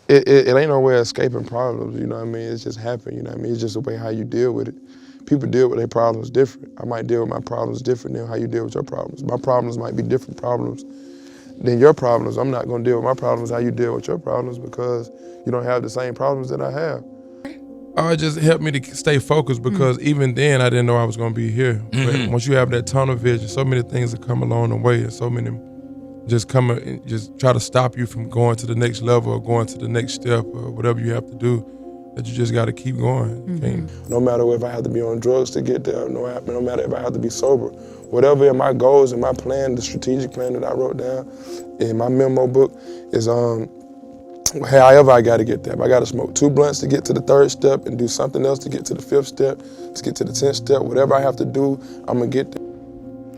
it ain't no way of escaping problems, you know what I mean? It's just happen, you know what I mean? It's just the way how you deal with it. People deal with their problems different. I might deal with my problems different than how you deal with your problems. My problems might be different problems than your problems. I'm not gonna deal with my problems how you deal with your problems because you don't have the same problems that I have. It just helped me to stay focused because even then I didn't know I was gonna be here. But once you have that tunnel vision, so many things that come along the way and so many just come and just try to stop you from going to the next level or going to the next step or whatever you have to do, that you just gotta keep going. No matter if I have to be on drugs to get there, no matter if I have to be sober, whatever are my goals and my plan, the strategic plan that I wrote down in my memo book is however I gotta get there. If I gotta smoke 2 blunts to get to the 3rd step and do something else to get to the 5th step, to get to the 10th step, whatever I have to do, I'm gonna get there.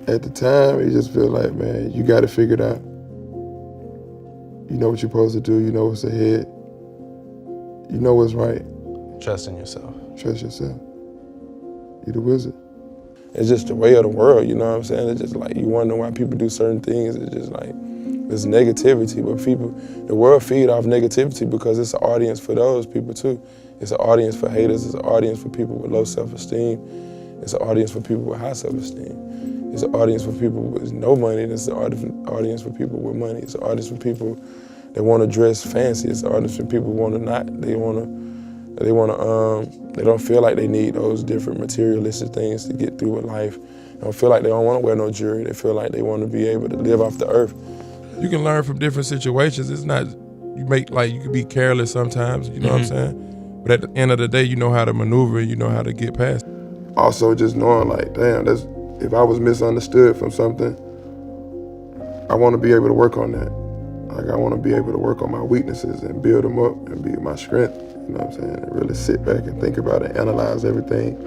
At the time, it just feel like, man, you gotta figure it out. You know what you're supposed to do, you know what's ahead. You know what's right. Trust in yourself. Trust yourself. You're the wizard. It's just the way of the world, you know what I'm saying? It's just like, you wonder why people do certain things. It's just like, it's negativity, but the world feed off negativity because it's an audience for those people too. It's an audience for haters, it's an audience for people with low self-esteem. It's an audience for people with high self-esteem. It's an audience for people with no money, and it's an audience for people with money. It's an audience for people that want to dress fancy. It's an audience for people who want to not, they don't feel like they need those different materialistic things to get through with life. They don't feel like they don't want to wear no jewelry. They feel like they want to be able to live off the earth. You can learn from different situations. It's not, you can be careless sometimes, you know what I'm saying? But at the end of the day, you know how to maneuver and you know how to get past it. Also just knowing like, damn, if I was misunderstood from something, I want to be able to work on that. Like I want to be able to work on my weaknesses and build them up and be my strength, you know what I'm saying? And really sit back and think about it, analyze everything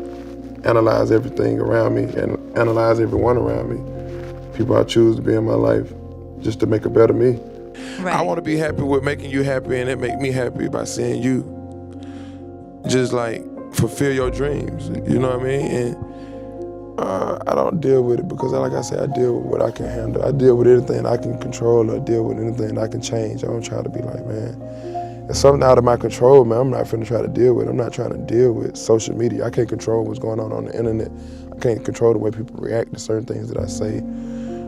around me and analyze everyone around me. People I choose to be in my life just to make a better me. Right. I want to be happy with making you happy, and it make me happy by seeing you just like fulfill your dreams, you know what I mean? And I don't deal with it because, like I said, I deal with what I can handle. I deal with anything I can control or deal with anything I can change. I don't try to be like, man, if something out of my control, man, I'm not finna try to deal with it. I'm not trying to deal with social media. I can't control what's going on the internet. I can't control the way people react to certain things that I say.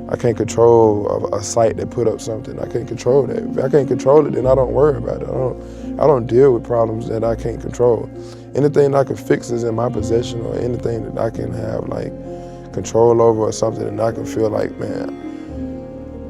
I can't control a site that put up something. I can't control that. If I can't control it, then I don't worry about it. I don't deal with problems that I can't control. Anything that I can fix is in my possession, or anything that I can have like control over, or something that I can feel like, man,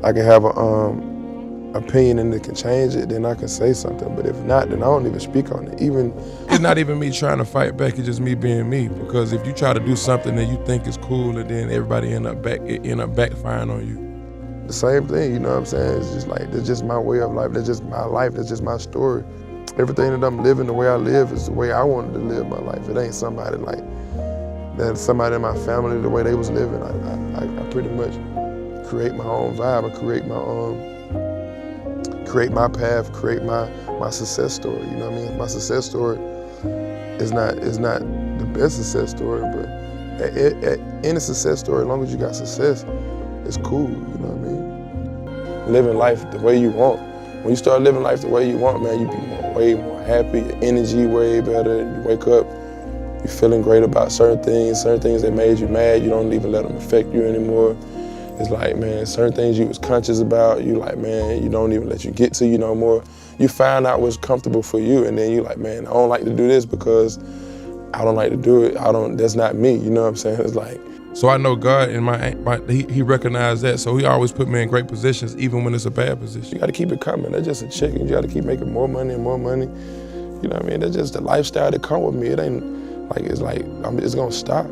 I can have an opinion and it can change it, then I can say something. But if not, then I don't even speak on it. It's not even me trying to fight back, it's just me being me. Because if you try to do something that you think is cool and then everybody end up backfiring on you. The same thing, you know what I'm saying? It's just like, that's just my way of life, that's just my life, that's just my story. Everything that I'm living, the way I live, is the way I wanted to live my life. It ain't somebody like, that somebody in my family, the way they was living. I pretty much create my own vibe. I create my path, create my success story, you know what I mean? My success story is not the best success story, but at any success story, as long as you got success, it's cool, you know what I mean? Living life the way you want. When you start living life the way you want, man, you be way more happy, your energy way better, you wake up, you're feeling great about certain things that made you mad, you don't even let them affect you anymore. It's like, man, certain things you was conscious about, you like, man, you don't even let you get to you no more. You find out what's comfortable for you, and then you like, man, I don't like to do this because I don't like to do it. That's not me, you know what I'm saying? It's like. So I know God in he recognized that, so he always put me in great positions, even when it's a bad position. You gotta keep it coming. That's just a chicken. You gotta keep making more money and more money. You know what I mean? That's just the lifestyle that come with me. It ain't like, it's gonna stop.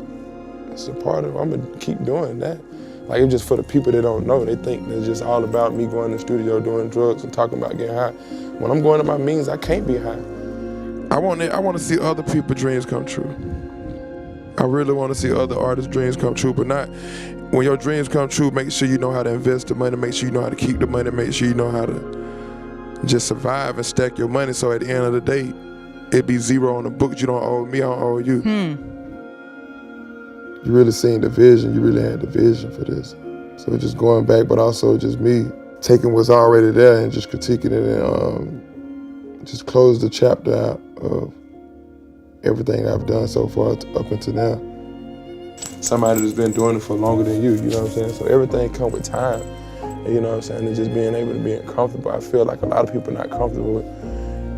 It's a part of, I'm gonna keep doing that. Like, it's just for the people that don't know. They think it's just all about me going to the studio, doing drugs and talking about getting high. When I'm going to my means, I can't be high. I want to see other people's dreams come true. I really want to see other artists' dreams come true, but not, when your dreams come true, make sure you know how to invest the money, make sure you know how to keep the money, make sure you know how to just survive and stack your money, so at the end of the day, it be zero on the books. You don't owe me, I don't owe you. You really seen the vision, you really had the vision for this. So just going back, but also just me taking what's already there and just critiquing it and just close the chapter out of everything I've done so far up until now. Somebody that's been doing it for longer than you know what I'm saying? So everything comes with time, you know what I'm saying? And just being able to be comfortable. I feel like a lot of people are not comfortable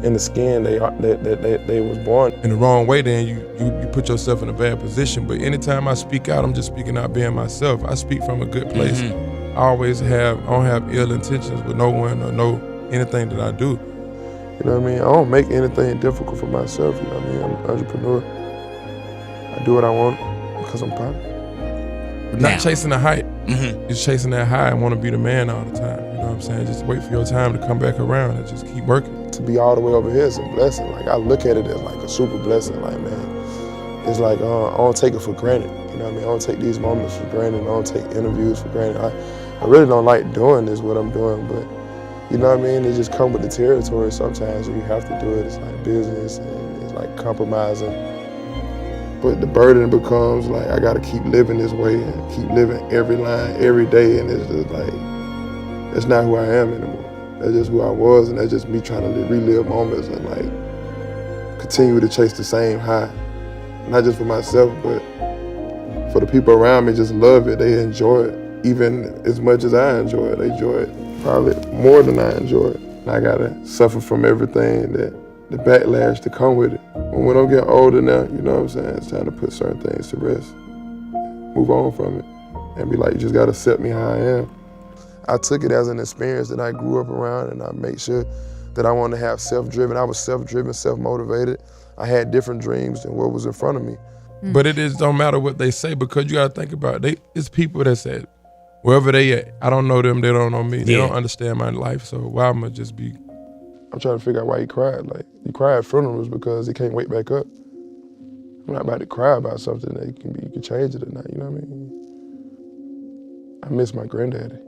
in the skin they was born. In the wrong way, then you put yourself in a bad position. But anytime I speak out, I'm just speaking out being myself. I speak from a good place. I don't have ill intentions with no one or anything that I do. You know what I mean? I don't make anything difficult for myself, you know what I mean? I'm an entrepreneur. I do what I want because I'm popular. But not chasing the hype. Just chasing that high and want to be the man all the time. You know what I'm saying? Just wait for your time to come back around and just keep working. To be all the way over here is a blessing. Like, I look at it as like a super blessing. Like, man, it's like, I don't take it for granted. You know what I mean? I don't take these moments for granted. I don't take interviews for granted. I really don't like doing this, what I'm doing, but you know what I mean? It just comes with the territory sometimes. You have to do it. It's like business and it's like compromising. But the burden becomes like, I gotta keep living this way and keep living every line, every day. And it's just like, that's not who I am anymore. That's just who I was, and that's just me trying to relive moments and like continue to chase the same high. Not just for myself, but for the people around me. Just love it. They enjoy it, even as much as I enjoy it. They enjoy it probably more than I enjoy it. And I gotta suffer from everything that the backlash to come with it. When I'm getting older now, you know what I'm saying? It's time to put certain things to rest, move on from it, and be like, you just gotta accept me how I am. I took it as an experience that I grew up around, and I made sure that I wanted to have self-driven. I was self-driven, self-motivated. I had different dreams than what was in front of me. But it just don't matter what they say, because you gotta think about it. It's people that said, wherever they at, I don't know them, they don't know me. They don't understand my life, so why am I just be... I'm trying to figure out why he cried. Like, he cried at funerals because he can't wake back up. I'm not about to cry about something that you can change it or not, you know what I mean? I miss my granddaddy.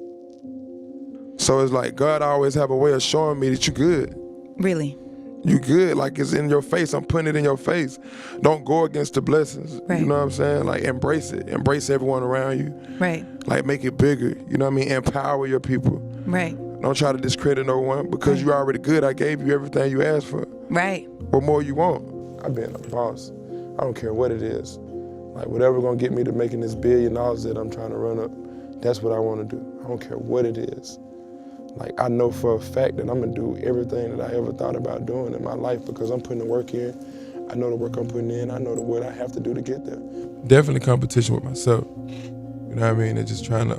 So it's like God always have a way of showing me that you good. Really? You good, like it's in your face. I'm putting it in your face. Don't go against the blessings. Right. You know what I'm saying? Like, embrace it. Embrace everyone around you. Right. Like, make it bigger. You know what I mean? Empower your people. Right. Don't try to discredit no one because you're already good. I gave you everything you asked for. Right. What more you want? I've been a boss. I don't care what it is. Like, whatever gonna get me to making this $1 billion that I'm trying to run up, that's what I wanna do. I don't care what it is. Like, I know for a fact that I'm gonna do everything that I ever thought about doing in my life because I'm putting the work in. I know the work I'm putting in. I know what I have to do to get there. Definitely competition with myself. You know what I mean? And just trying to,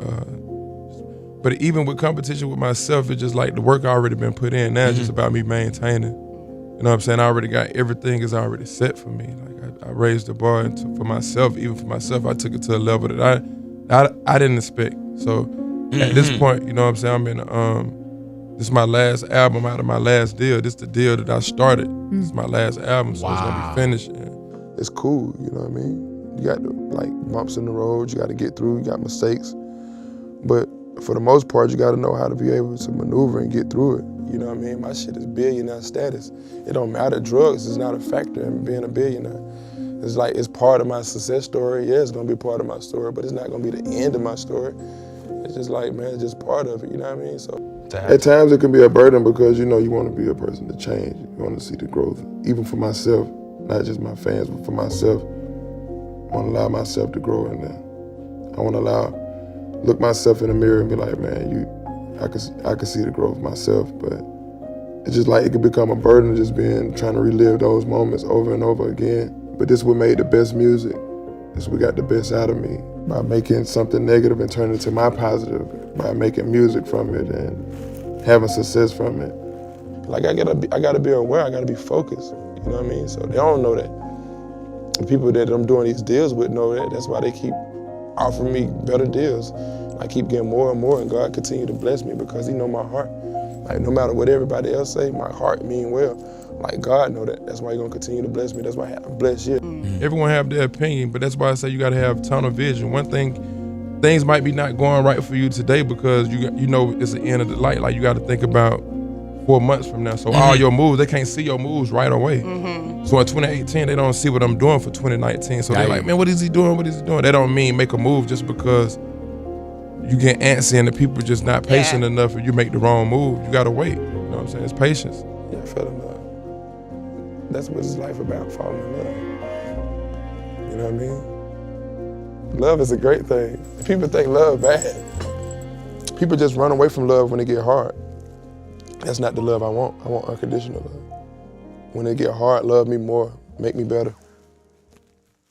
but even with competition with myself, it's just like the work already been put in. Now it's just about me maintaining. You know what I'm saying? I already got, everything is already set for me. Like, I raised the bar for myself. Even for myself, I took it to a level that I didn't expect. So at this point, you know what I'm saying, I'm in, this is my last album out of my last deal. This is the deal that I started. This is my last album, so it's gonna be finished. It's cool, you know what I mean? You got the, like, bumps in the road, you gotta get through, you got mistakes. But for the most part, you gotta know how to be able to maneuver and get through it. You know what I mean? My shit is billionaire status. It don't matter, drugs is not a factor in being a billionaire. It's like, it's part of my success story. Yeah, it's gonna be part of my story, but it's not gonna be the end of my story. It's just like, man, it's just part of it, you know what I mean? So at times it can be a burden because, you know, you want to be a person to change. You want to see the growth, even for myself, not just my fans, but for myself. I want to allow myself to grow in there. I want to look myself in the mirror and be like, man, I can see the growth myself, but it's just like it could become a burden just trying to relive those moments over and over again. But this is what made the best music. This is what got the best out of me. By making something negative and turning it to my positive, by making music from it and having success from it. Like, I gotta be aware, I gotta be focused, you know what I mean? So they don't know that. The people that I'm doing these deals with know that. That's why they keep offering me better deals. I keep getting more and more, and God continue to bless me because He know my heart. Like, no matter what everybody else say, my heart mean well. Like, God know that. That's why He gonna continue to bless me. That's why I'm blessed yet. Everyone have their opinion, but that's why I say you gotta have tunnel vision. One thing, things might be not going right for you today because you know it's the end of the light. Like, you gotta think about 4 months from now. So all your moves, they can't see your moves right away. So in 2018, they don't see what I'm doing for 2019. So they're like, man, what is he doing? What is he doing? They don't mean make a move just because you get antsy and the people just not patient enough and you make the wrong move. You gotta wait. You know what I'm saying? It's patience. Yeah, I fell in love. That's what it's life about, falling in love. You know what I mean? Love is a great thing. People think love bad. People just run away from love when it get hard. That's not the love I want. I want unconditional love. When it get hard, love me more, make me better.